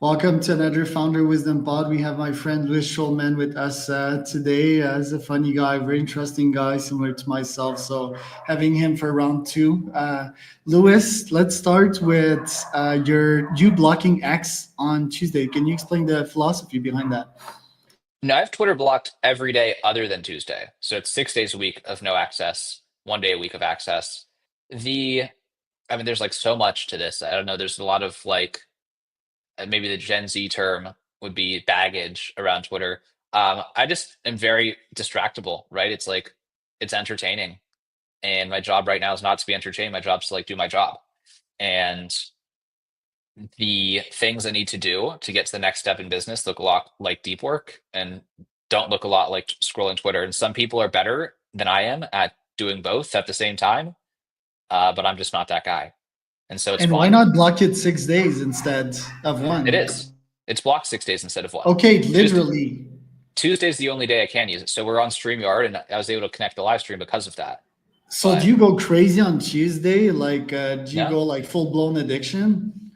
Welcome to another Founder Wisdom Pod. We have my friend Louis Shulman with us today. As a funny guy, very interesting guy, similar to myself. So having him for round two. Louis, let's start with you blocking X on Tuesday. Can you explain the philosophy behind that? No, I have Twitter blocked every day other than Tuesday. So it's 6 days a week of no access, 1 day a week of access. The, I mean, there's like so much to this. I don't know. There's a lot of like, maybe the Gen Z term would be baggage around Twitter. I just am very distractible, right? It's like, it's entertaining. And my job right now is not to be entertained. My job's to like do my job. And the things I need to do to get to the next step in business look a lot like deep work and don't look a lot like scrolling Twitter. And some people are better than I am at doing both at the same time, but I'm just not that guy. And so it's And why fine. not block it 6 days instead of It one? is. It's blocked 6 days instead of one. Okay, Tuesday, literally. Tuesday's the only day I can use it. So we're on StreamYard and I was able to connect the live stream because of that. So do But you go crazy on Tuesday? Like, do you no, go like full blown addiction?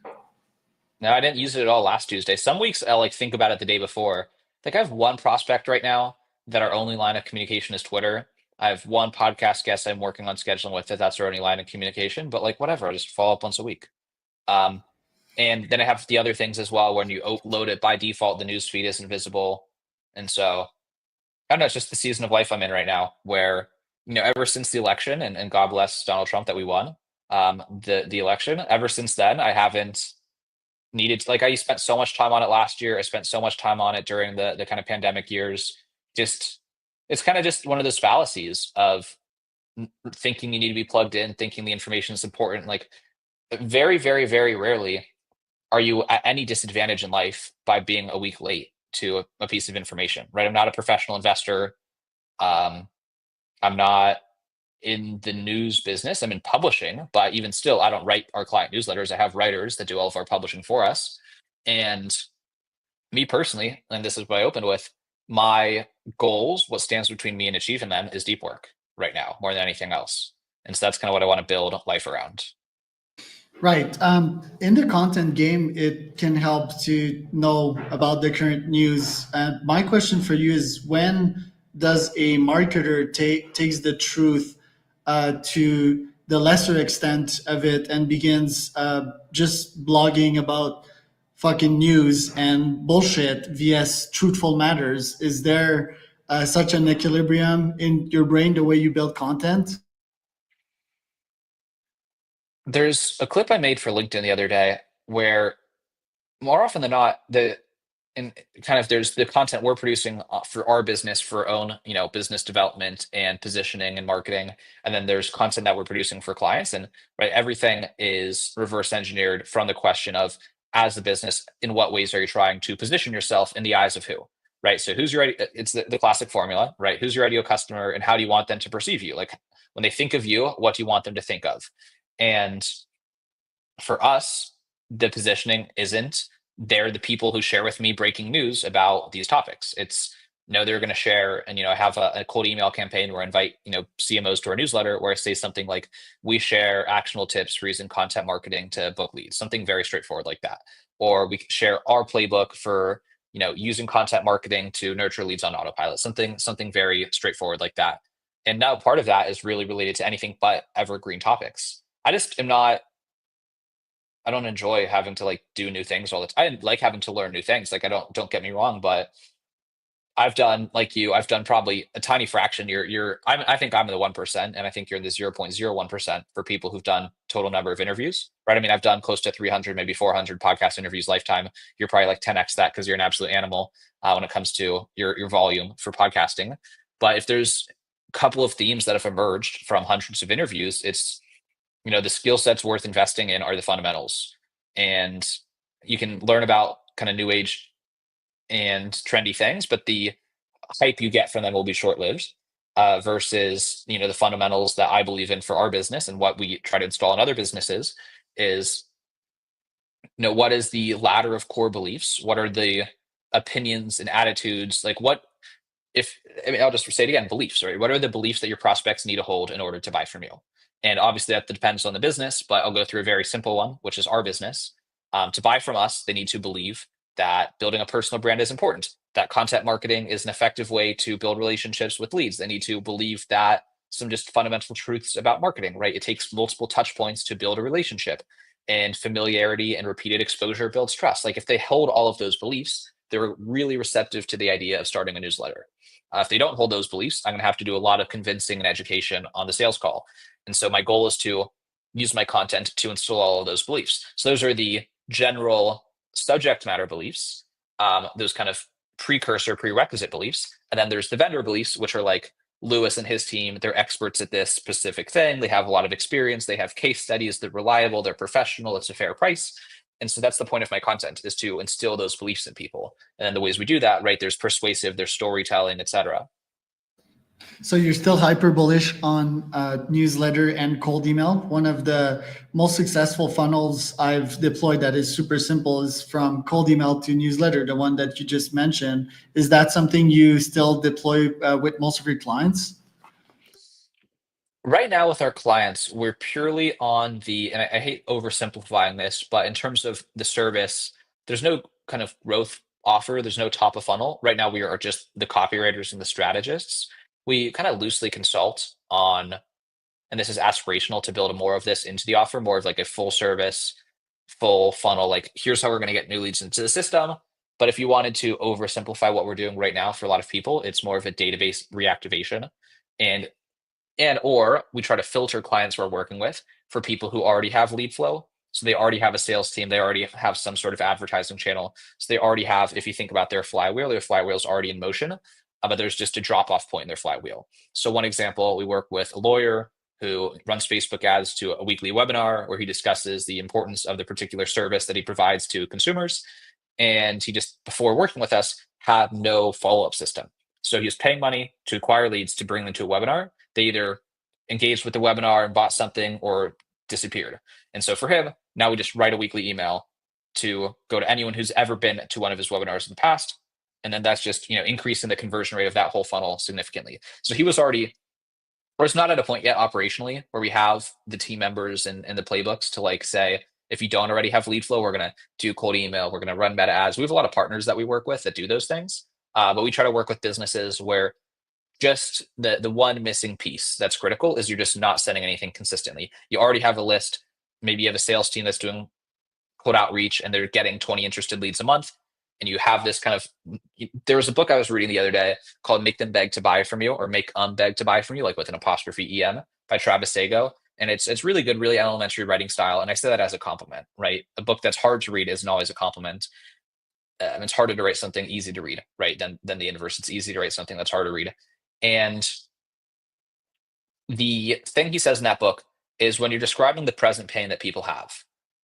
no, I didn't use it at all last Tuesday. Some weeks I'll like think about it the day before. Like I have one prospect right now that our only line of communication is Twitter. I have one podcast guest I'm working on scheduling with it. That's our only line of communication. But like whatever, I'll just follow up once a week. Um, and then I have the other things as well. When you load it by default, the news feed isn't visible. And so I don't know. It's just the season of life I'm in right now, where ever since the election, and God bless Donald Trump that we won the election. Ever since then, I haven't needed to, like I spent so much time on it last year. I spent so much time on it during the kind of pandemic years. Just it's kind of just one of those fallacies of thinking you need to be plugged in, thinking the information is important. Like very, very, very rarely are you at any disadvantage in life by being a week late to a piece of information, right? I'm not a professional investor. Um, I'm not in the news business. I'm in publishing, but even still, I don't write our client newsletters. I have writers that do all of our publishing for us. And me personally, and this is what I opened with, my goals, what stands between me and achieving them is deep work right now, more than anything else. And so that's kind of what I want to build life around. Right. In the content game, it can help to know about the current news. My question for you is: when does a marketer takes the truth to the lesser extent of it and begins just blogging about fucking news and bullshit vs truthful matters? Is there such an equilibrium in your brain the way you build content? There's a clip I made for LinkedIn the other day where more often than not, and kind of there's the content we're producing for our business for our own business development and positioning and marketing, and then there's content that we're producing for clients, and right, everything is reverse engineered from the question of, as a business, in what ways are you trying to position yourself in the eyes of who, right? So who's your it's the classic formula, right? Who's your ideal customer and how do you want them to perceive you? Like when they think of you, what do you want them to think of? And for us, the positioning isn't, they're the people who share with me breaking news about these topics. It's no, they're going to share, and I have a cold email campaign where I invite CMOs to our newsletter, where I say something like, we share actionable tips for using content marketing to book leads, something very straightforward like that. Or we share our playbook for using content marketing to nurture leads on autopilot, something very straightforward like that. And now part of that is really related to anything but evergreen topics. I just am not, I don't enjoy having to like do new things all the time. I like having to learn new things. Like I don't get me wrong, but I've done, like you, I've done probably a tiny fraction. I think I'm in the 1%, and I think you're in the 0.01% for people who've done total number of interviews, right? I mean, I've done close to 300, maybe 400 podcast interviews lifetime. You're probably like 10x that because you're an absolute animal when it comes to your volume for podcasting. But if there's a couple of themes that have emerged from hundreds of interviews, it's the skill sets worth investing in are the fundamentals. And you can learn about kind of new age and trendy things, but the hype you get from them will be short lived. Versus the fundamentals that I believe in for our business and what we try to install in other businesses is what is the ladder of core beliefs? What are the opinions and attitudes? Like what if I mean, I'll just say it again, beliefs, right? What are the beliefs that your prospects need to hold in order to buy from you? And obviously that depends on the business, but I'll go through a very simple one, which is our business. To buy from us, they need to believe that building a personal brand is important, that content marketing is an effective way to build relationships with leads. They need to believe that some just fundamental truths about marketing, right? It takes multiple touch points to build a relationship, and familiarity and repeated exposure builds trust. Like if they hold all of those beliefs, they're really receptive to the idea of starting a newsletter. If they don't hold those beliefs, I'm going to have to do a lot of convincing and education on the sales call. And so my goal is to use my content to instill all of those beliefs. So those are the general subject matter beliefs, those kind of precursor, prerequisite beliefs. And then there's the vendor beliefs, which are like Lewis and his team. They're experts at this specific thing. They have a lot of experience. They have case studies. They're reliable. They're professional. It's a fair price. And so that's the point of my content, is to instill those beliefs in people. And then the ways we do that, right? There's persuasive, there's storytelling, etc. So you're still hyper bullish on newsletter and cold email. One of the most successful funnels I've deployed that is super simple is from cold email to newsletter, the one that you just mentioned. Is that something you still deploy with most of your clients? Right now with our clients, we're purely on the, and I hate oversimplifying this, but in terms of the service, there's no kind of growth offer. There's no top of funnel. Right now, we are just the copywriters and the strategists. We kind of loosely consult on, and this is aspirational to build more of this into the offer, more of like a full service, full funnel. Like, here's how we're going to get new leads into the system. But if you wanted to oversimplify what we're doing right now for a lot of people, it's more of a database reactivation. And or we try to filter clients we're working with for people who already have lead flow. So they already have a sales team, they already have some sort of advertising channel. So they already have, if you think about their flywheel is already in motion, but there's just a drop off point in their flywheel. So one example, we work with a lawyer who runs Facebook ads to a weekly webinar where he discusses the importance of the particular service that he provides to consumers. And he just, before working with us, had no follow-up system. So he was paying money to acquire leads to bring them to a webinar. They either engaged with the webinar and bought something or disappeared. And so for him, now we just write a weekly email to go to anyone who's ever been to one of his webinars in the past. And then that's just, increasing the conversion rate of that whole funnel significantly. So he was already, or it's not at a point yet operationally where we have the team members and the playbooks to like say, if you don't already have lead flow, we're going to do cold email, we're going to run meta ads. We have a lot of partners that we work with that do those things. But we try to work with businesses where just the one missing piece that's critical is you're just not sending anything consistently. You already have a list. Maybe you have a sales team that's doing cold outreach and they're getting 20 interested leads a month. And you have this kind of, there was a book I was reading the other day called Make Them Beg to Buy From You, or Make Beg to Buy From You, like with an apostrophe EM, by Travis Sago. And it's really good, really elementary writing style. And I say that as a compliment, right? A book that's hard to read isn't always a compliment. It's harder to write something easy to read, right? Than the inverse. It's easy to write something that's hard to read. And the thing he says in that book is when you're describing the present pain that people have,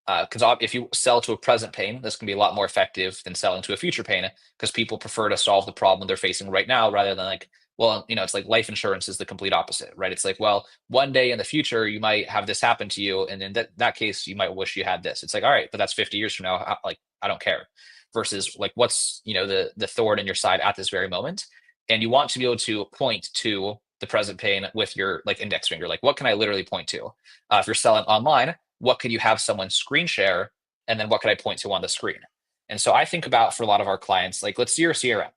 because if you sell to a present pain, this can be a lot more effective than selling to a future pain, because people prefer to solve the problem they're facing right now rather than like, well, it's like life insurance is the complete opposite, right? It's like, well, one day in the future you might have this happen to you, and in that case you might wish you had this. It's like, all right, but that's 50 years from now. Like, I don't care. Versus like, what's the thorn in your side at this very moment, and you want to be able to point to the present pain with your like index finger. Like, what can I literally point to? If you're selling online, what could you have someone screen share, and then what could I point to on the screen? And so I think about, for a lot of our clients, like, let's see your CRM,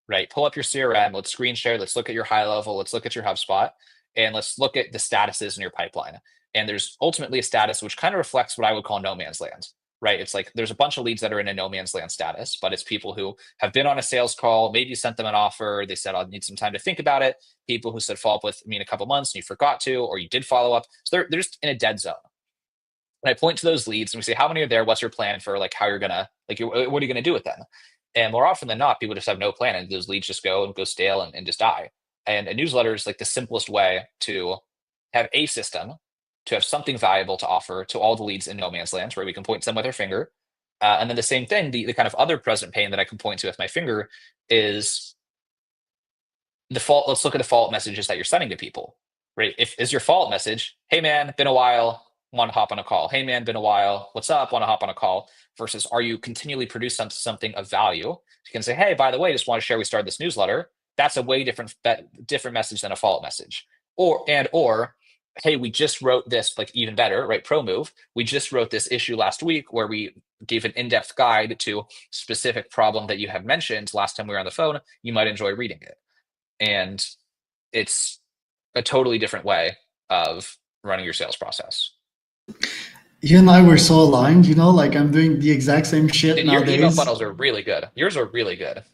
right? Pull up your CRM, let's screen share, let's look at your high level, let's look at your HubSpot, and let's look at the statuses in your pipeline. And there's ultimately a status which kind of reflects what I would call no man's land, right? It's like there's a bunch of leads that are in a no man's land status, but it's people who have been on a sales call, maybe you sent them an offer, they said, I'll need some time to think about it. People who said, follow up with me in a couple months and you forgot to, or you did follow up. So they're just in a dead zone. And I point to those leads and we say, how many are there? What's your plan for like how you're gonna what are you gonna do with them? And more often than not, people just have no plan, and those leads just go stale and just die. And a newsletter is like the simplest way to have a system, to have something valuable to offer to all the leads in no man's land, where we can point to them with our finger. And then the same thing, the kind of other present pain that I can point to with my finger is the fault. Let's look at the follow-up messages that you're sending to people, right? If is your follow-up message, hey man, been a while, want to hop on a call. Hey man, been a while, what's up, want to hop on a call? Versus, are you continually producing something of value? You can say, hey, by the way, just want to share we started this newsletter. That's a way different message than a follow-up message. Or hey, we just wrote this, like, even better, right? Pro move. We just wrote this issue last week where we gave an in-depth guide to specific problem that you have mentioned last time we were on the phone, you might enjoy reading it. And it's a totally different way of running your sales process. You and I were so aligned, like I'm doing the exact same shit Your email nowadays. funnels are really good. Yours are really good.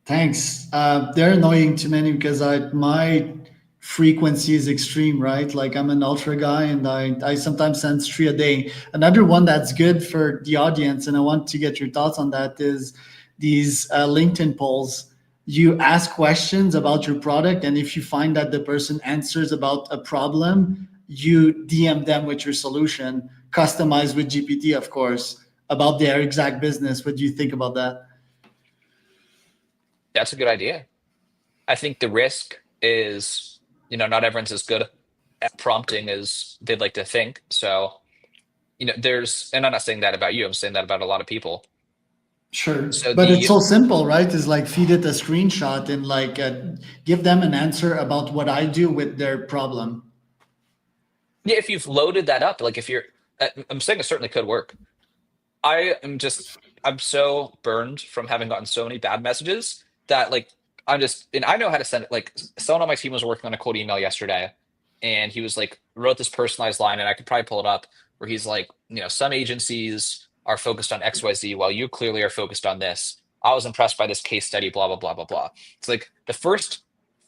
Thanks. They're annoying to many because my frequency is extreme, right? Like I'm an ultra guy and I sometimes send three a day. Another one that's good for the audience, and I want to get your thoughts on that, is these LinkedIn polls. You ask questions about your product, and if you find that the person answers about a problem, you DM them with your solution, customized with GPT, of course, about their exact business. What do you think about that? That's a good idea. I think the risk is, not everyone's as good at prompting as they'd like to think. So, and I'm not saying that about you, I'm saying that about a lot of people. Sure, So but it's the so simple, right? It's like feed it a screenshot and like give them an answer about what I do with their problem. Yeah, if you've loaded that up, like if you're, I'm saying it certainly could work. I'm so burned from having gotten so many bad messages that like and I know how to send it. Like someone on my team was working on a cold email yesterday, and he was like wrote this personalized line, and I could probably pull it up where he's like, some agencies are focused on XYZ while you clearly are focused on this. I was impressed by this case study, blah blah blah blah blah. It's like the first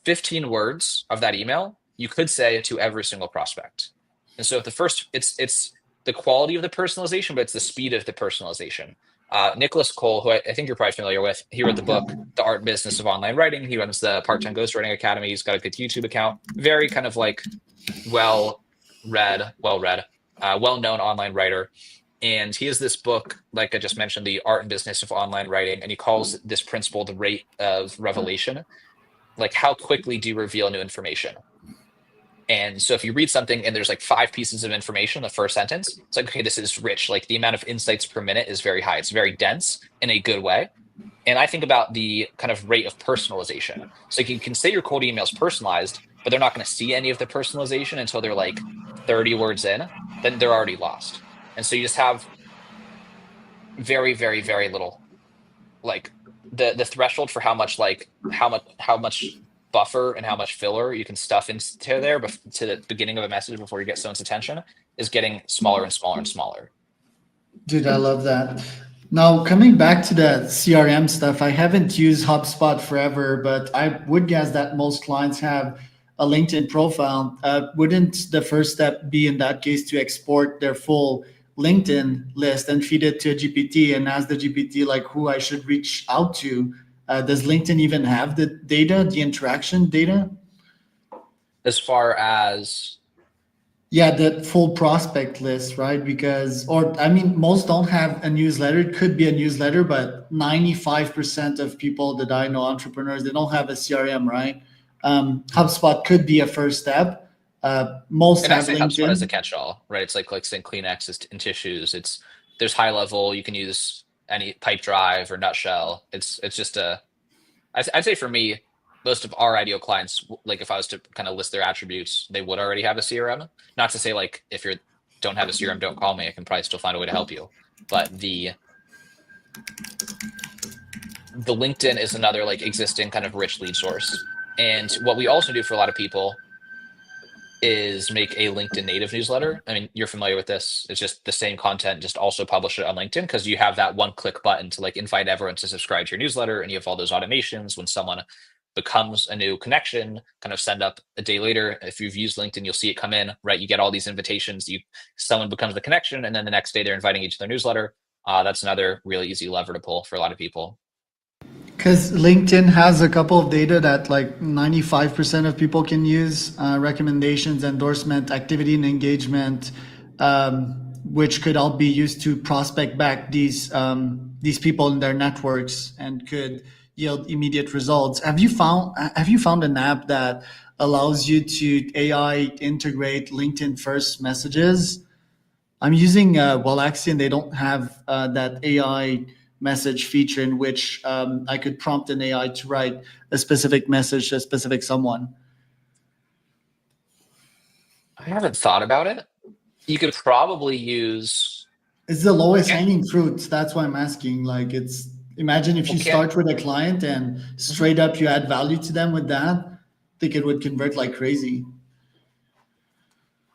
15 words of that email you could say to every single prospect. And so if the first it's the quality of the personalization, but it's the speed of the personalization. Nicholas Cole, who I think you're probably familiar with, he wrote the Yeah. book, The Art and Business of Online Writing. He runs the Part Time Ghostwriting Academy. He's got a good YouTube account. Very kind of like well read, well known online writer. And he has this book, like I just mentioned, The Art and Business of Online Writing. And he calls this principle the rate of revelation. Like, how quickly do you reveal new information? And so if you read something and there's like 5 pieces of information in the first sentence, it's like, okay, this is rich. Like the amount of insights per minute is very high. It's very dense in a good way. And I think about the kind of rate of personalization. So you can say your cold email is personalized, but they're not going to see any of the personalization until they're like 30 words in, then they're already lost. And so you just have very, very, very little, like the threshold for how much buffer and how much filler you can stuff into there to the beginning of a message before you get someone's attention is getting smaller and smaller and smaller. Dude, I love that. Now, coming back to the CRM stuff, I haven't used HubSpot forever, but I would guess that most clients have a LinkedIn profile. Wouldn't the first step be in that case to export their full LinkedIn list and feed it to a GPT and ask the GPT like who I should reach out to? Does LinkedIn even have the data, the interaction data? As far as Yeah, the full prospect list, right? Because, or I mean, most don't have a newsletter. It could be a newsletter, but 95% of people that I know, entrepreneurs, they don't have a CRM, right? HubSpot could be a first step. Most and I have say HubSpot as a LinkedIn. catch-all, right? It's like saying Kleenex and tissues. There's high level. You can use any pipe drive or nutshell. It's just I'd say for me, most of our ideal clients, like if I was to kind of list their attributes, they would already have a CRM. Not to say like if you don't have a CRM, don't call me. I can probably still find a way to help you. But the LinkedIn is another like existing kind of rich lead source. And what we also do for a lot of people is make a LinkedIn native newsletter. I mean, you're familiar with this. It's just the same content, just also publish it on LinkedIn because you have that one click button to like invite everyone to subscribe to your newsletter. And you have all those automations when someone becomes a new connection, kind of send up a day later. If you've used LinkedIn, you'll see it come in, right? You get all these invitations. Someone becomes the connection, and then the next day they're inviting you to their newsletter. That's another really easy lever to pull for a lot of people. Because LinkedIn has a couple of data that like 95% of people can use, recommendations, endorsement, activity, and engagement, which could all be used to prospect back these people in their networks and could yield immediate results. Have you found an app that allows you to AI integrate LinkedIn first messages? I'm using Wallaxy, and they don't have that AI message feature in which I could prompt an AI to write a specific message to a specific someone. I haven't thought about it. You could probably use. It's the lowest Can't, hanging fruit. That's why I'm asking. Like, it's imagine if well, you can't, start with a client and mhm. straight up you add value to them with that, I think it would convert like crazy.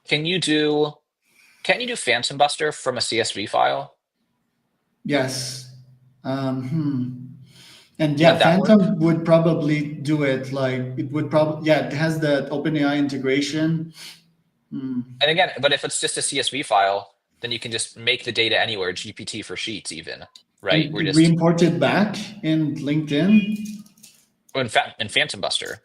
Can you do, can't you do Phantom Buster from a CSV file? Yes. And yeah, Would that work? Phantom would probably do it. Like, it would probably, yeah, it has that OpenAI integration. And again, but if it's just a CSV file, then you can just make the data anywhere, GPT for Sheets even, right? We're And just re-import it back in LinkedIn. in Phantom Buster.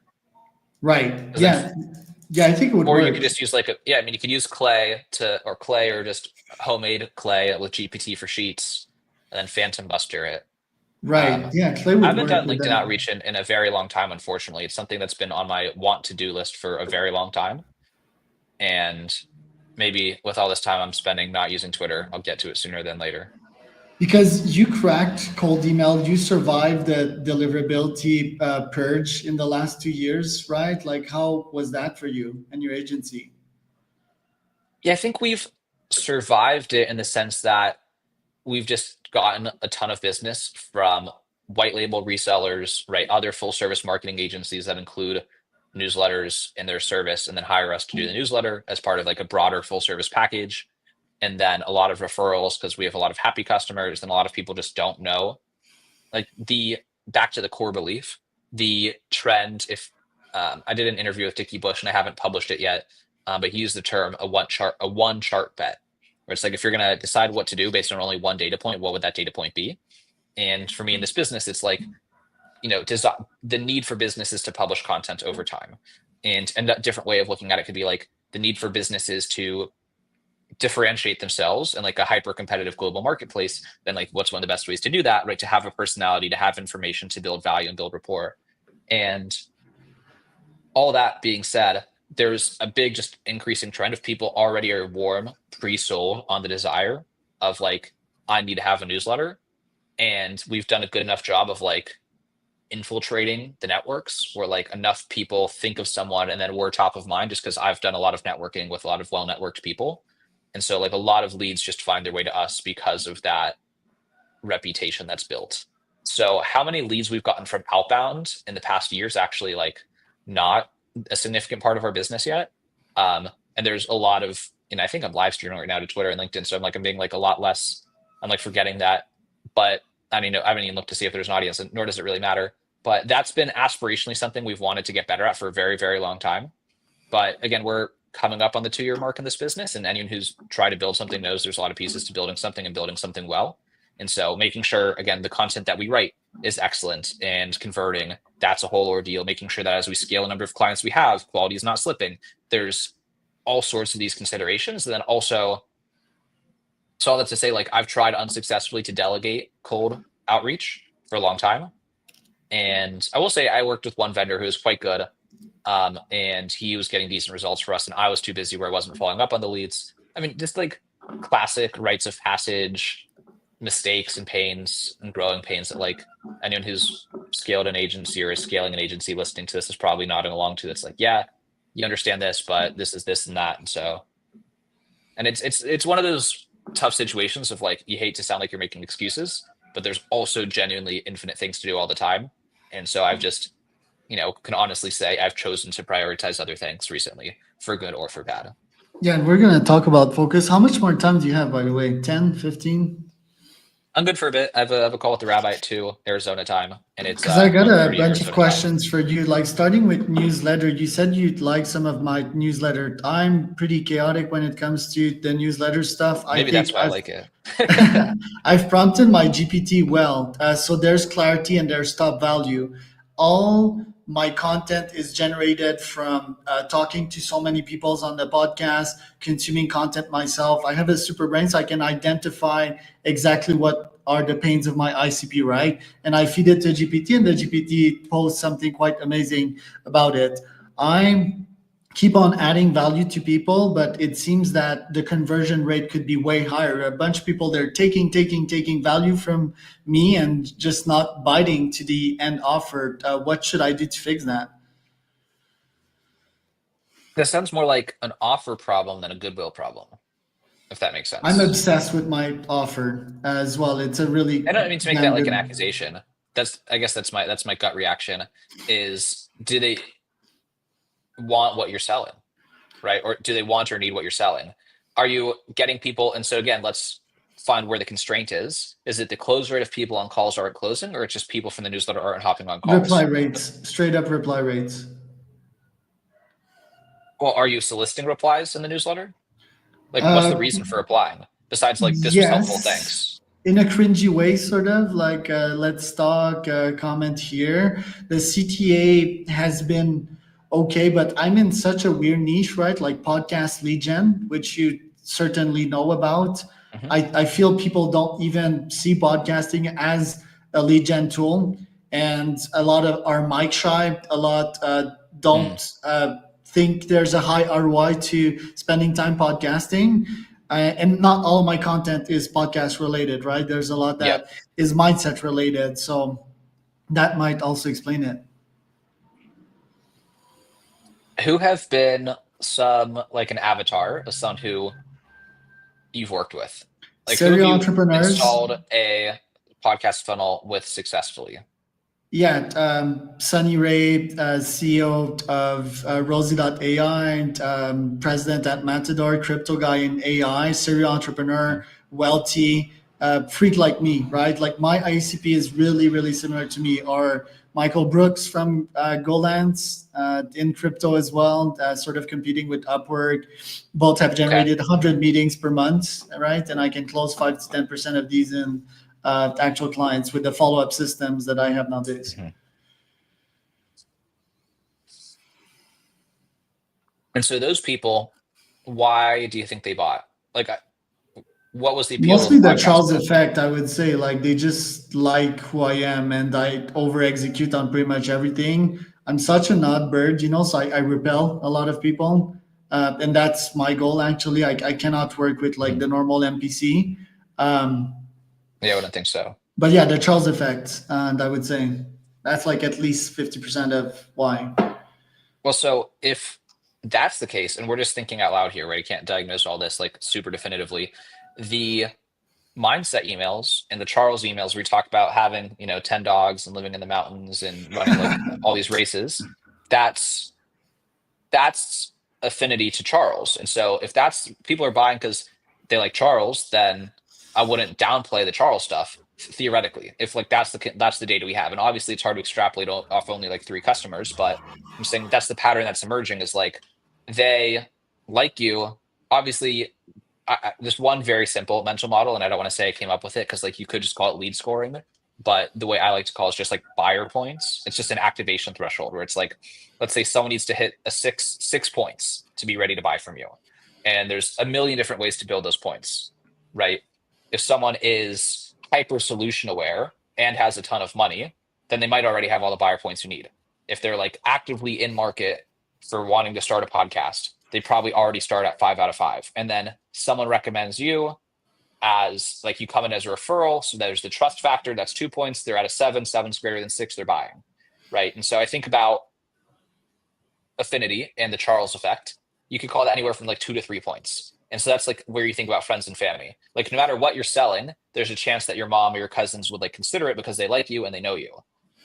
Right. 'Cause then, Yeah. Yeah, I think it would or you work. could just use like a, yeah, I mean, you could use Clay or Clay or just homemade Clay with GPT for Sheets and then Phantom Buster it. Right. Um, Yeah, Clay I would haven't work done with LinkedIn that. outreach in a very long time, unfortunately. It's something that's been on my want to do list for a very long time. And maybe with all this time I'm spending not using Twitter, I'll get to it sooner than later. Because you cracked cold email, you survived the deliverability purge in the last 2 years, right? Like, how was that for you and your agency? Yeah, I think we've survived it in the sense that we've just gotten a ton of business from white label resellers, right? Other full service marketing agencies that include newsletters in their service and then hire us to do the newsletter as part of like a broader full service package. And then a lot of referrals because we have a lot of happy customers and a lot of people just don't know. Like the back to the core belief, the trend, if I did an interview with Dickie Bush and I haven't published it yet, but he used the term a one chart bet, where it's like if you're going to decide what to do based on only one data point, what would that data point be? And for me in this business, it's like, the need for businesses to publish content over time. And a different way of looking at it could be like the need for businesses to differentiate themselves in like a hyper competitive global marketplace, then like what's one of the best ways to do that, right? To have a personality, to have information, to build value and build rapport. And all that being said, there's a big just increasing trend of people already are warm, pre-sold on the desire of like, I need to have a newsletter. And we've done a good enough job of like infiltrating the networks where like enough people think of someone and then we're top of mind just because I've done a lot of networking with a lot of well networked people. And so like a lot of leads just find their way to us because of that reputation that's built. So how many leads we've gotten from outbound in the past year is actually like not a significant part of our business yet. And there's a lot of, and I think I'm live streaming right now to Twitter and LinkedIn. So I'm being like a lot less, I'm like forgetting that. But I mean, I haven't even looked to see if there's an audience, nor does it really matter. But that's been aspirationally something we've wanted to get better at for a very, very long time. But again, we're coming up on the 2 year mark in this business, and anyone who's tried to build something knows there's a lot of pieces to building something and building something well. And so making sure, again, the content that we write is excellent and converting, that's a whole ordeal. Making sure that as we scale the number of clients we have, quality is not slipping. There's all sorts of these considerations. And then also, so all that to say, like I've tried unsuccessfully to delegate cold outreach for a long time. And I will say I worked with one vendor who was quite good, and he was getting decent results for us, and I was too busy where I wasn't following up on the leads. I mean, just like classic rites of passage, mistakes and pains and growing pains that like anyone who's scaled an agency or is scaling an agency listening to this is probably nodding along to. It's like, yeah, you understand this, but this is this and that. And so, and it's one of those tough situations of like you hate to sound like you're making excuses, but there's also genuinely infinite things to do all the time. And so I've just, can honestly say I've chosen to prioritize other things recently for good or for bad. Yeah, and we're going to talk about focus. How much more time do you have, by the way? 10, 15? I'm good for a bit. I have a call with the rabbi at 2 Arizona time, and it's Because I got a 1:30 bunch of Arizona time. questions for you. Like, starting with newsletter, you said you'd like some of my newsletter. I'm pretty chaotic when it comes to the newsletter stuff. I Maybe think that's why I like it. I've prompted my GPT well, so there's clarity and there's top value. All my content is generated from talking to so many peoples on the podcast, consuming content myself. I have a super brain, so I can identify exactly what are the pains of my ICP, right? And I feed it to GPT, and the GPT posts something quite amazing about it. I'm keep on adding value to people, but it seems that the conversion rate could be way higher. A bunch of people they're taking value from me and just not biting to the end offer. What should I do to fix that? That sounds more like an offer problem than a goodwill problem. if that makes I'm sense. obsessed with my offer as well. It's a I really don't mean to make that damn like an good. accusation. That's I guess that's my gut reaction is do they want what you're selling, right? Or do they want or need what you're selling? Are you getting people? And so again, let's find where the constraint is. Is it the close rate of people on calls aren't closing, or it's just people from the newsletter aren't hopping on Reply calls? rates, straight up reply rates. Well, are you soliciting replies in the newsletter? Like, what's the Uh, reason for applying? Besides, like, this was helpful, yes, thanks. in a cringy way, sort of like let's talk, comment here. The CTA has been okay, but I'm in such a weird niche, right? Like podcast lead gen, which you certainly know about. Hmm. I feel people don't even see podcasting as a lead gen tool, and a lot of are mic shy. A lot Mm, don't think there's a high ROI to spending time podcasting. And not all my content is podcast related, right? There's a lot yep. that is mindset related, so that might also explain it. Who have been some like an avatar of someone who you've worked with? Like, who have Serial you entrepreneurs. installed a podcast funnel with successfully? Yeah, Sunny Ray, CEO of Rosie.ai, and president at Matador, crypto guy in AI, serial Mhm. entrepreneur, wealthy, freak like me, right? Like my ICP is really, really similar to me. Or Michael Brooks from Golands in crypto as well, sort of competing with Upwork. Both have Okay. generated 100 meetings per month, right? And I can close 5 to 10% of these in actual clients with the follow-up systems that I have nowadays. Mhm. And so those people, why do you think they bought? Like, what was the appeal of the Mostly the podcast to Charles them? effect, I would say. Like they just like who I am, and I over execute on pretty much everything. I'm such an odd bird, so I repel a lot of people, and that's my goal. Actually, I cannot work with like Mhm. the normal NPC. Um, Yeah, I wouldn't think so. but yeah, the Charles effect, and I would say that's like at least 50% of why. Well, so if that's the case, and we're just thinking out loud here, right? I can't diagnose all this like super definitively. The mindset emails and the Charles emails where we talk about having, 10 dogs and living in the mountains and running like all these races, that's that's affinity to Charles. And so if that's people are buying because they like Charles, then I wouldn't downplay the Charles stuff theoretically. If like that's the data we have, and obviously it's hard to extrapolate off only like three customers, but I'm saying that's the pattern that's emerging is like they like you. Obviously, there's one very simple mental model, and I don't want to say I came up with it because like you could just call it lead scoring, but the way I like to call it is just like buyer points. It's just an activation threshold where it's like, let's say someone needs to hit a six points to be ready to buy from you, and there's a million different ways to build those points, right? If someone is hyper solution aware and has a ton of money, then they might already have all the buyer points you need. If they're like actively in market for wanting to start a podcast, they probably already start at 5 out of 5. And then someone recommends you as like you come in as a referral. So there's the trust factor, that's 2 points. They're at a seven, seven's greater than six, they're buying. Right. And so I think about affinity and the Charles effect. You could call that anywhere from like 2 to 3 points. And so that's like where you think about friends and family. Like no matter what you're selling, there's a chance that your mom or your cousins would like consider it because they like you and they know you.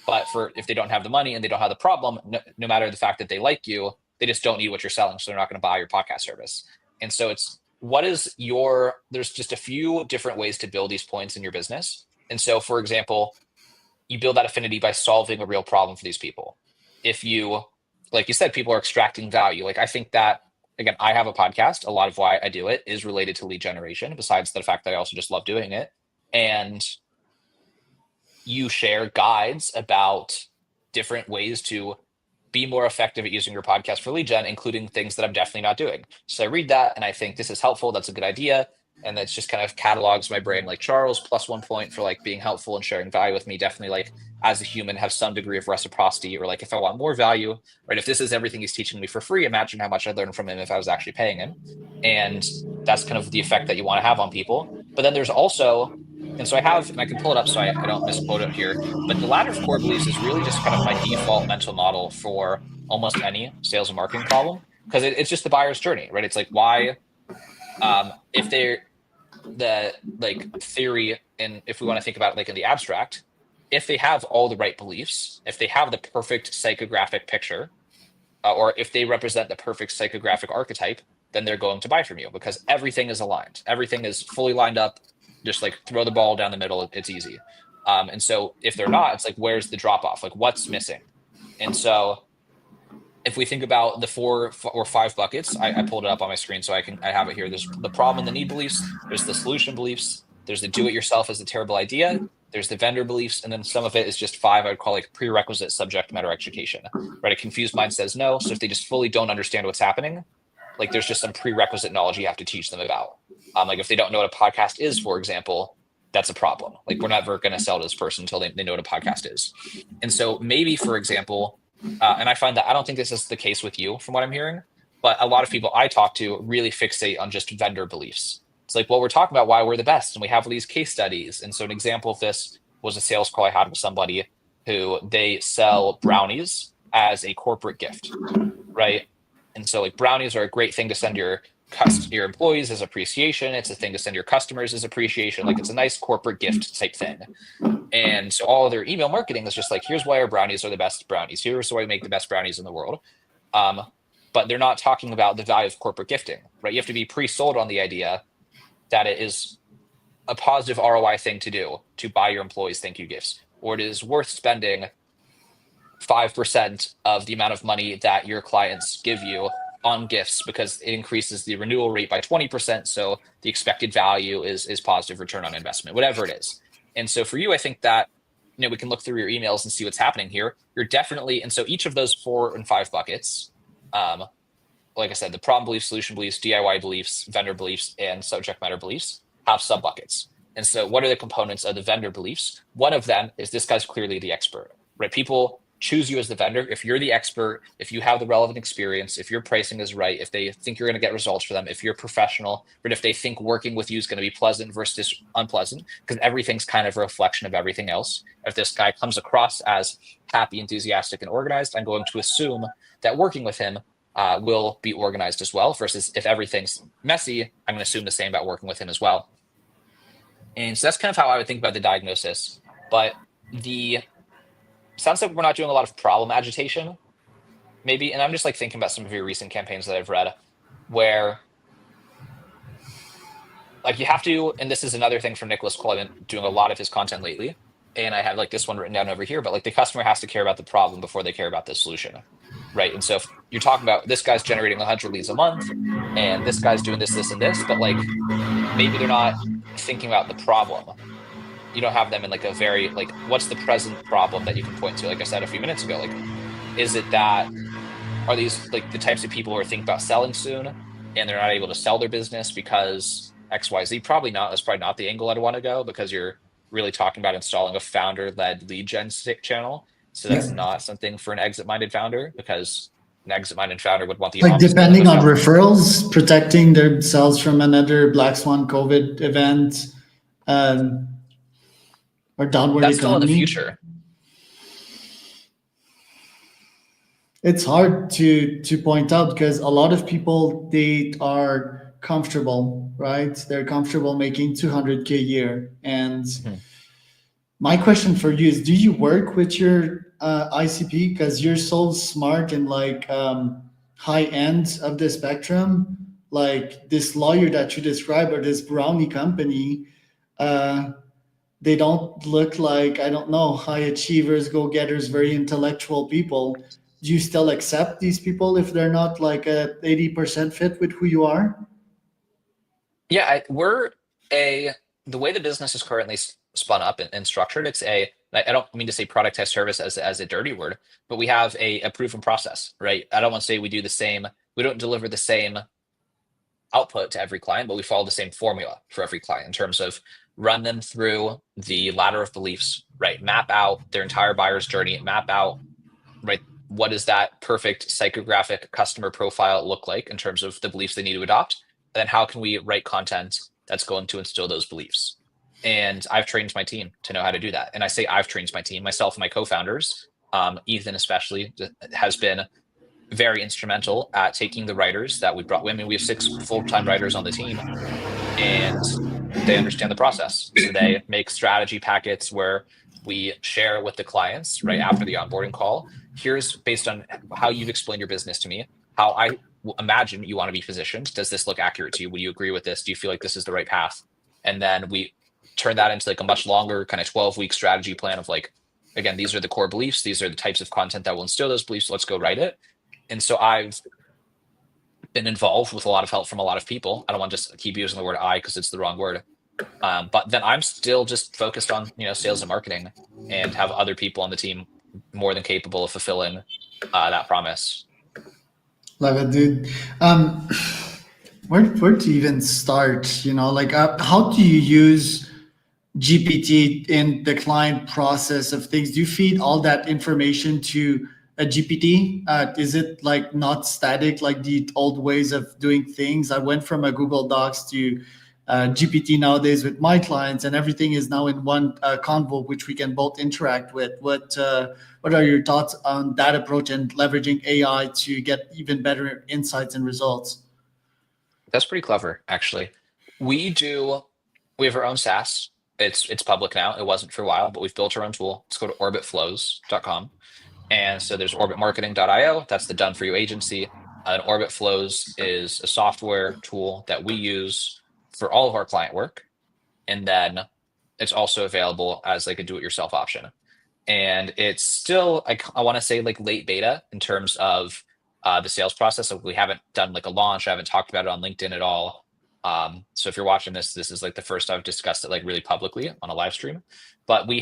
But for if they don't have the money and they don't have the problem, no matter the fact that they like you, they just don't need what you're selling, so they're not going to buy your podcast service. And so it's what is your there's just a few different ways to build these points in your business. And so, for example, you build that affinity by solving a real problem for these people. If you, like you said, people are extracting value. Like I think that again, I have a podcast. A lot of why I do it is related to lead generation, besides the fact that I also just love doing it. And you share guides about different ways to be more effective at using your podcast for lead gen, including things that I'm definitely not doing. So I read that and I think this is helpful. That's a good idea. And that's just kind of catalogs my brain like Charles plus 1 point for like being helpful and sharing value with me. Definitely like as a human have some degree of reciprocity or like if I want more value, right? If this is everything he's teaching me for free, imagine how much I'd learn from him if I was actually paying him. And that's kind of the effect that you want to have on people. But then there's also, and so I have, and I can pull it up so I don't misquote it here, but the ladder of core beliefs is really just kind of my default mental model for almost any sales and marketing problem because it's just the buyer's journey, right? It's like, why? If they're the like theory, and if we want to think about it like in the abstract, if they have all the right beliefs, if they have the perfect psychographic picture, or if they represent the perfect psychographic archetype, then they're going to buy from you because everything is aligned. Everything is fully lined up. Just like throw the ball down the middle. It's easy. And so if they're not, it's like, where's the drop off? Like, what's missing? And so if we think about the or five buckets, I pulled it up on my screen so I have it here. There's the problem and the need beliefs. There's the solution beliefs. There's the do it yourself is a terrible idea. There's the vendor beliefs, and then some of it is just five I would call like prerequisite subject matter education. Right? A confused mind says no. So if they just fully don't understand what's happening, like there's just some prerequisite knowledge you have to teach them about. Like if they don't know what a podcast is, for example, that's a problem. Like we're never going to sell to this person until they know what a podcast is. And so maybe, for example, and I find that I don't think this is the case with you from what I'm hearing, but a lot of people I talk to really fixate on just vendor beliefs. It's like, well, we're talking about why we're the best and we have these case studies. And so an example of this was a sales call I had with somebody who they sell brownies as a corporate gift, right? And so like brownies are a great thing to send your employees as appreciation. It's a thing to send your customers as appreciation. Like it's a nice corporate gift type thing. And so all of their email marketing is just like, here's why our brownies are the best brownies. Here's why we make the best brownies in the world. But they're not talking about the value of corporate gifting, right? You have to be pre-sold on the idea that it is a positive ROI thing to do to buy your employees thank you gifts, or it is worth spending 5% of the amount of money that your clients give you on gifts because it increases the renewal rate by 20%. So the expected value is positive return on investment, whatever it is. And so for you, I think that, we can look through your emails and see what's happening here. You're definitely, and so each of those 4 and 5 buckets, like I said, the problem beliefs, solution beliefs, DIY beliefs, vendor beliefs, and subject matter beliefs have sub buckets. And so what are the components of the vendor beliefs? One of them is this guy's clearly the expert, right? People choose you as the vendor if you're the expert, if you have the relevant experience, if your pricing is right, if they think you're going to get results for them, if you're professional, but if they think working with you is going to be pleasant versus unpleasant, because everything's kind of a reflection of everything else. If this guy comes across as happy, enthusiastic, and organized, I'm going to assume that working with him will be organized as well, versus if everything's messy, I'm going to assume the same about working with him as well. And so that's kind of how I would think about the diagnosis. But the sounds like we're not doing a lot of problem agitation, maybe. And I'm just like thinking about some of your recent campaigns that I've read where like you have to, and this is another thing from Nicholas Cole, I've been doing a lot of his content lately. And I have like this one written down over here, but like the customer has to care about the problem before they care about the solution. Right. And so if you're talking about this guy's generating 100 leads a month and this guy's doing this, this, and this, but like maybe they're not thinking about the problem. You don't have them in like a very like what's the present problem that you can point to? Like I said a few minutes ago, like is it that are these like the types of people who are thinking about selling soon and they're not able to sell their business because XYZ? Probably not. That's probably not the angle I'd want to go because you're really talking about installing a founder-led lead gen channel. So that's Yeah. not something for an exit-minded founder because an exit-minded founder would want the Like opposite of a depending on founder. referrals, protecting themselves from another Black Swan COVID event, um, or downward That's still in the economy. future. It's hard to point out because a lot of people they are comfortable, right? They're comfortable making 200K a year. And Mhm. my question for you is: do you work with your ICP because you're so smart and like high end of the spectrum? Like this lawyer that you described or this brownie company, uh, they don't look like, I don't know, high achievers, go getters, very intellectual people. Do you still accept these people if they're not like a 80% fit with who you are? Yeah, the way the business is currently spun up and structured. It's I don't mean to say productized service as a dirty word, but we have a proven process, right? I don't want to say we don't deliver the same output to every client, but we follow the same formula for every client in terms of run them through the ladder of beliefs, right? Map out their entire buyer's journey, map out, right? What does that perfect psychographic customer profile look like in terms of the beliefs they need to adopt? And then how can we write content that's going to instill those beliefs? And I've trained my team to know how to do that. And I say I've trained my team, myself and my co-founders, Ethan especially has been very instrumental at taking the writers that we brought. I mean, we have 6 full-time writers on the team, and they understand the process. So they make strategy packets where we share with the clients right after the onboarding call. Here's based on how you've explained your business to me, how I imagine you want to be positioned. Does this look accurate to you? Would you agree with this? Do you feel like this is the right path? And then we turn that into like a much longer kind of 12-week strategy plan of like, again, these are the core beliefs. These are the types of content that will instill those beliefs. Let's go write it. And so I've been involved with a lot of help from a lot of people. I don't want to just keep using the word I because it's the wrong word. But then I'm still just focused on sales and marketing, and have other people on the team more than capable of fulfilling that promise. Love it, dude. Where to even start? Like, how do you use GPT in the client process of things? Do you feed all that information to a GPT? Is it like not static like the old ways of doing things? I went from a Google Docs to GPT nowadays with my clients, and everything is now in one convo, which we can both interact with. What are your thoughts on that approach and leveraging AI to get even better insights and results? That's pretty clever, actually. We do. We have our own SaaS. It's public now. It wasn't for a while, but we've built our own tool. Let's go to orbitflows.com. And so there's orbitmarketing.io. That's the done for you agency. And Orbit Flows is a software tool that we use for all of our client work. And then it's also available as like a do-it-yourself option. And it's still, I want to say like late beta in terms of the sales process. So we haven't done like a launch. I haven't talked about it on LinkedIn at all. So if you're watching this, this is like the first I've discussed it like really publicly on a live stream. But we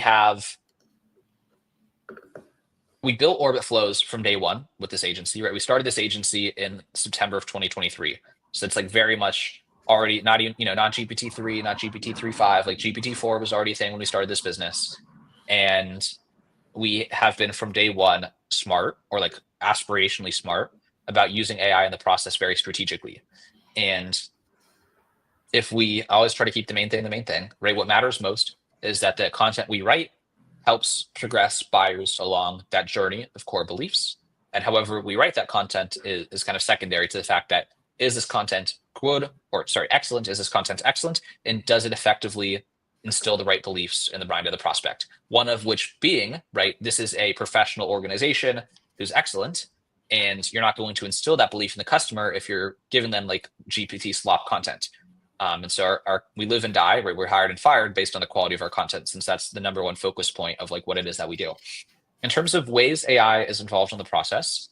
built Orbit Flows from day one with this agency, right? We started this agency in September of 2023. So it's like very much already not even, not GPT-3, not GPT-3.5, like GPT-4 was already a thing when we started this business. And we have been from day one smart, or like aspirationally smart, about using AI in the process very strategically. And I always try to keep the main thing, right? What matters most is that the content we write helps progress buyers along that journey of core beliefs. And however we write that content is kind of secondary to the fact that, is this content excellent? Is this content excellent? And does it effectively instill the right beliefs in the mind of the prospect? One of which being, right, this is a professional organization who's excellent, and you're not going to instill that belief in the customer if you're giving them like GPT slop content. And so we live and die, right? We're hired and fired based on the quality of our content, since that's the number one focus point of like what it is that we do. In terms of ways AI is involved in the process,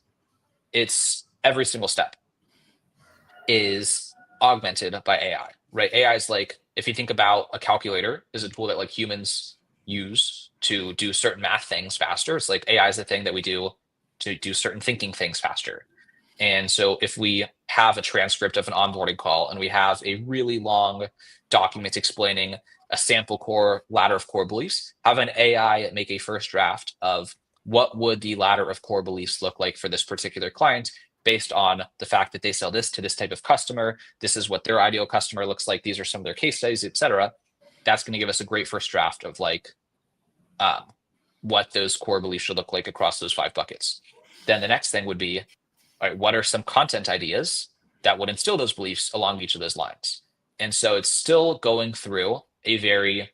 it's every single step is augmented by AI, right? AI is like, if you think about a calculator is a tool that like humans use to do certain math things faster. It's like AI is the thing that we do to do certain thinking things faster. And so if we have a transcript of an onboarding call and we have a really long document explaining a sample core ladder of core beliefs, have an AI make a first draft of what would the ladder of core beliefs look like for this particular client, based on the fact that they sell this to this type of customer. This is what their ideal customer looks like. These are some of their case studies, et cetera. That's going to give us a great first draft of like what those core beliefs should look like across those 5 buckets. Then the next thing would be, all right, what are some content ideas that would instill those beliefs along each of those lines? And so it's still going through a very,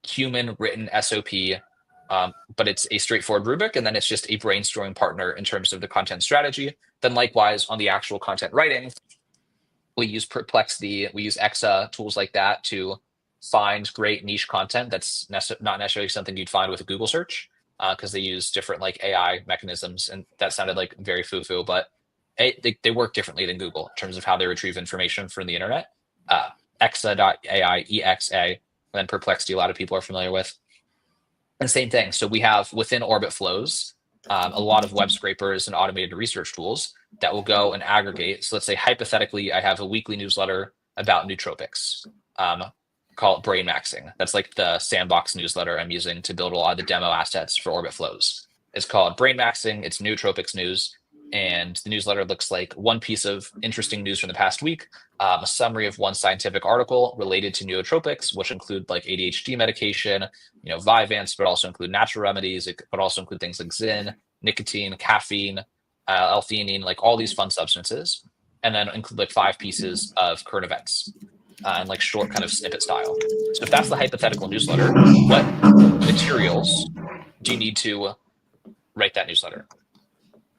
human written SOP, but it's a straightforward rubric. And then it's just a brainstorming partner in terms of the content strategy. Then likewise on the actual content writing, we use Perplexity, we use Exa, tools like that to find great niche content that's not necessarily something you'd find with a Google search, because they use different like AI mechanisms, and that sounded like very foo-foo, but they work differently than Google in terms of how they retrieve information from the internet. Exa.ai, EXA, and then Perplexity, a lot of people are familiar with. And same thing. So we have within Orbit Flows a lot of web scrapers and automated research tools that will go and aggregate. So let's say hypothetically, I have a weekly newsletter about nootropics. Call it Brain Maxing. That's like the sandbox newsletter I'm using to build a lot of the demo assets for Orbit Flows. It's called Brain Maxing. It's nootropics news. And the newsletter looks like one piece of interesting news from the past week, a summary of one scientific article related to nootropics, which include like ADHD medication, Vyvanse, but also include natural remedies. It could also include things like Zyn, nicotine, caffeine, L-theanine, like all these fun substances, and then include like 5 pieces of current events and like short kind of snippet style. So if that's the hypothetical newsletter, what materials do you need to write that newsletter?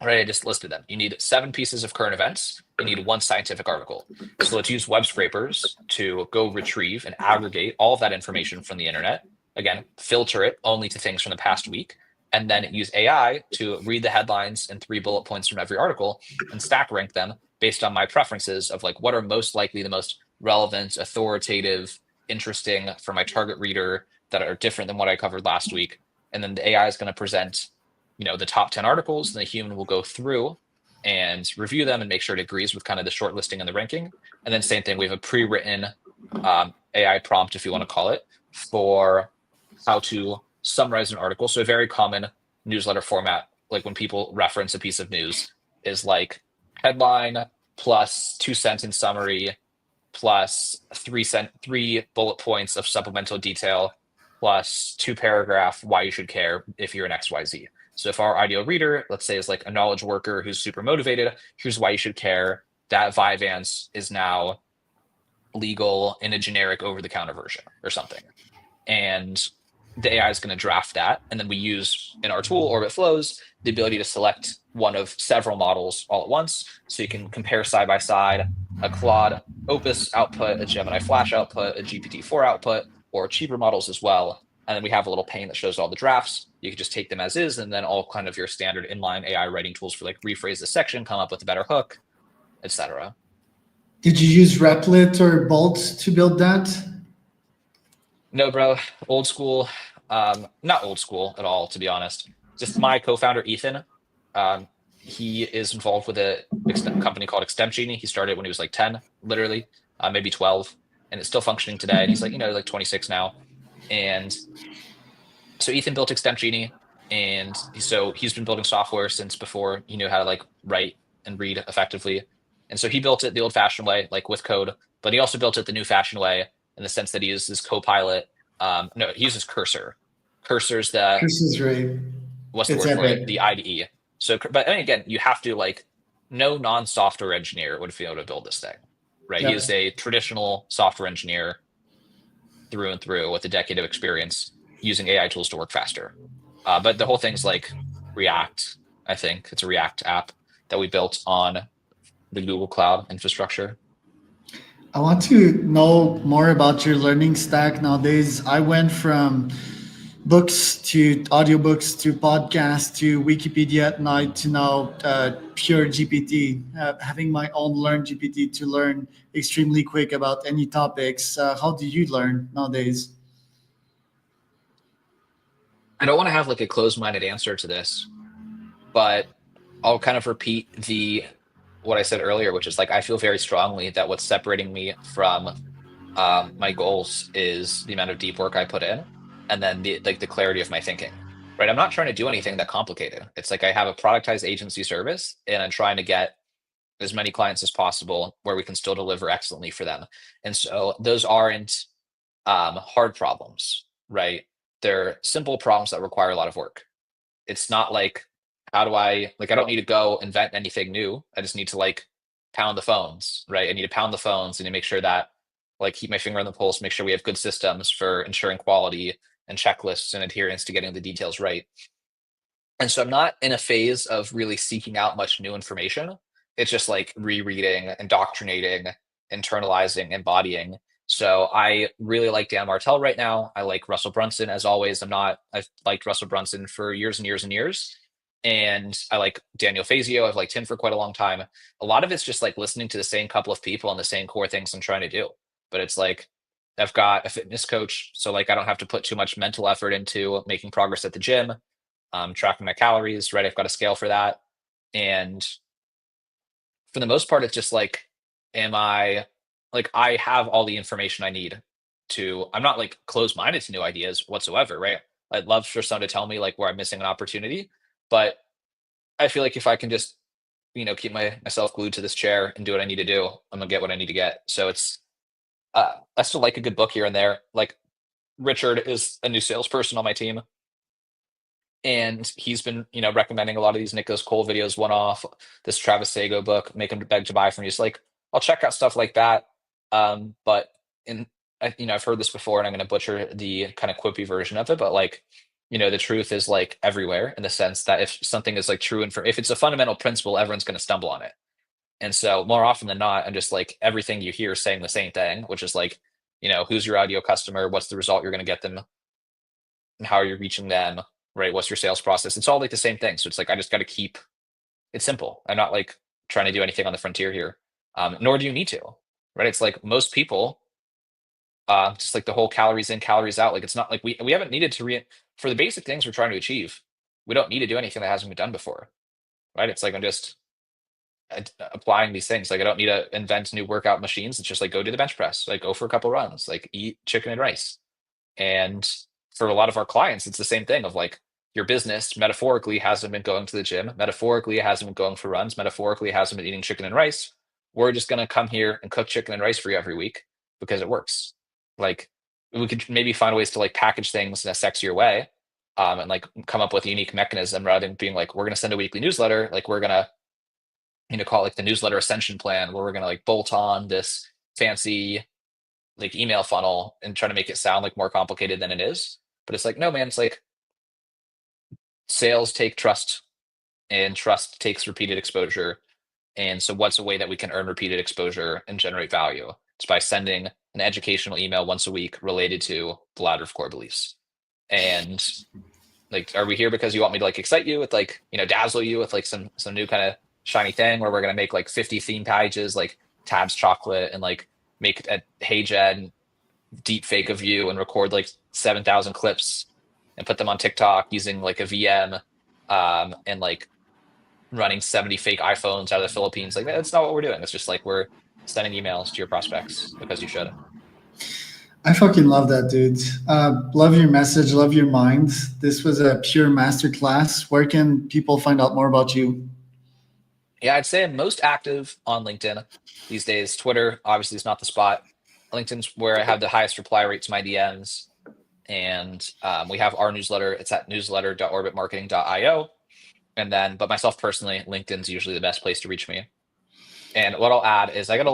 Right, I just listed them. You need 7 pieces of current events. You need one scientific article. So let's use web scrapers to go retrieve and aggregate all of that information from the internet. Again, filter it only to things from the past week, and then use AI to read the headlines and 3 bullet points from every article and stack rank them based on my preferences of like what are most likely the most relevant, authoritative, interesting for my target reader that are different than what I covered last week. And then the AI is going to present the top 10 articles, and the human will go through and review them and make sure it agrees with kind of the short listing and the ranking. And then same thing, we have a pre-written AI prompt, if you want to call it, for how to summarize an article. So a very common newsletter format, like when people reference a piece of news, is like headline plus 2 sentence summary plus 3 bullet points of supplemental detail plus 2 paragraph why you should care if you're an XYZ. So if our ideal reader, let's say, is like a knowledge worker who's super motivated, here's why you should care. That Vyvanse is now legal in a generic over-the-counter version or something. And the AI is going to draft that. And then we use in our tool, Orbit Flows, the ability to select one of several models all at once. So you can compare side by side a Claude Opus output, a Gemini Flash output, a GPT-4 output, or cheaper models as well. And then we have a little pane that shows all the drafts. You can just take them as is, and then all kind of your standard inline AI writing tools for like rephrase the section, come up with a better hook, etc. Did you use Replit or Bolt to build that? No, bro, old school. Not old school at all, to be honest. Just my co-founder Ethan. He is involved with a company called Extemp Genie. He started when he was like 10, literally, maybe 12, and it's still functioning today. And he's like, like 26 now. And so Ethan built Extemp Genie, and so he's been building software since before he knew how to like write and read effectively. And so he built it the old-fashioned way, like with code, but he also built it the new-fashioned way in the sense that he uses Copilot. No, he uses Cursor. Cursor's the This is great. what's the It's word for it? epic. The IDE. So, but I mean, again, you have to like no non-software engineer would be able to build this thing, right? He is Yep. a traditional software engineer through and through with a decade of experience using AI tools to work faster. But the whole thing's like React. I think it's a React app that we built on the Google Cloud infrastructure. I want to know more about your learning stack nowadays. I went from books to audiobooks to podcasts to Wikipedia at night to now pure GPT, having my own Learn GPT to learn extremely quick about any topics. How do you learn nowadays? I don't want to have like a closed-minded answer to this, but I'll kind of repeat the what I said earlier, which is like I feel very strongly that what's separating me from my goals is the amount of deep work I put in, and then the clarity of my thinking. Right, I'm not trying to do anything that complicated. It's like I have a productized agency service, and I'm trying to get as many clients as possible where we can still deliver excellently for them. And so those aren't hard problems, right? They're simple problems that require a lot of work. It's not like how do I like I don't need to go invent anything new. I just need to like pound the phones, right? I need to pound the phones and to make sure that like keep my finger on the pulse, make sure we have good systems for ensuring quality and checklists and adherence to getting the details right. And so I'm not in a phase of really seeking out much new information. It's just like rereading, indoctrinating, internalizing, embodying. So I really like Dan Martell right now. I like Russell Brunson as always. I've liked Russell Brunson for years and years and years. And I like Daniel Fazio. I've liked him for quite a long time. A lot of it's just like listening to the same couple of people and the same core things I'm trying to do. But it's like I've got a fitness coach, so like I don't have to put too much mental effort into making progress at the gym, tracking my calories, right? I've got a scale for that. And for the most part, it's just like, am I like, I have all the information I need I'm not like closed minded to new ideas whatsoever, right? I'd love for someone to tell me like where I'm missing an opportunity. But I feel like if I can just, keep myself glued to this chair and do what I need to do, I'm gonna get what I need to get. So I still like a good book here and there. Like Richard is a new salesperson on my team, and he's been, recommending a lot of these Nicholas Cole videos, one off, this Travis Sago book, Make Him Beg to Buy from You. So like, I'll check out stuff like that. But in, I've heard this before, and I'm going to butcher the kind of quippy version of it, but like, the truth is like everywhere, in the sense that if something is like true, and if it's a fundamental principle, everyone's going to stumble on it. And so more often than not, I'm just like, everything you hear is saying the same thing, which is like, who's your ideal customer? What's the result you're going to get them? And how are you reaching them? Right? What's your sales process? It's all like the same thing. So it's like, I just got to keep it simple. I'm not like trying to do anything on the frontier here. Nor do you need to, right? It's like most people, just like the whole calories in, calories out. Like it's not like we haven't needed to for the basic things we're trying to achieve. We don't need to do anything that hasn't been done before, right? It's like I'm just applying these things. Like I don't need to invent new workout machines. It's just like go do the bench press, like go for a couple runs, like eat chicken and rice. And for a lot of our clients, it's the same thing of like your business metaphorically hasn't been going to the gym, metaphorically it hasn't been going for runs, metaphorically it hasn't been eating chicken and rice. We're just going to come here and cook chicken and rice for you every week because it works. Like we could maybe find ways to like package things in a sexier way, and like come up with a unique mechanism rather than being like, we're going to send a weekly newsletter. Like we're going to, call it like the newsletter ascension plan, where we're going to like bolt on this fancy like email funnel and try to make it sound like more complicated than it is. But it's like, no, man, it's like sales take trust, and trust takes repeated exposure. And so what's a way that we can earn repeated exposure and generate value? It's by sending an educational email once a week related to the ladder of core beliefs. And like, are we here because you want me to like excite you with like, dazzle you with like some new kind of shiny thing where we're going to make like 50 theme pages, like Tabs chocolate, and like make a Hey Jen deep fake of you and record like 7,000 clips and put them on TikTok using like a VM, and like running 70 fake iPhones out of the Philippines. Like that's not what we're doing. It's just like we're sending emails to your prospects because you should. I fucking love that, dude. Love your message. Love your mind. This was a pure masterclass. Where can people find out more about you? Yeah, I'd say I'm most active on LinkedIn these days. Twitter obviously is not the spot. LinkedIn's where I have the highest reply rate to my DMs. And we have our newsletter. It's at newsletter.orbitmarketing.io. And then, but myself personally, LinkedIn's usually the best place to reach me. And what I'll add is I got a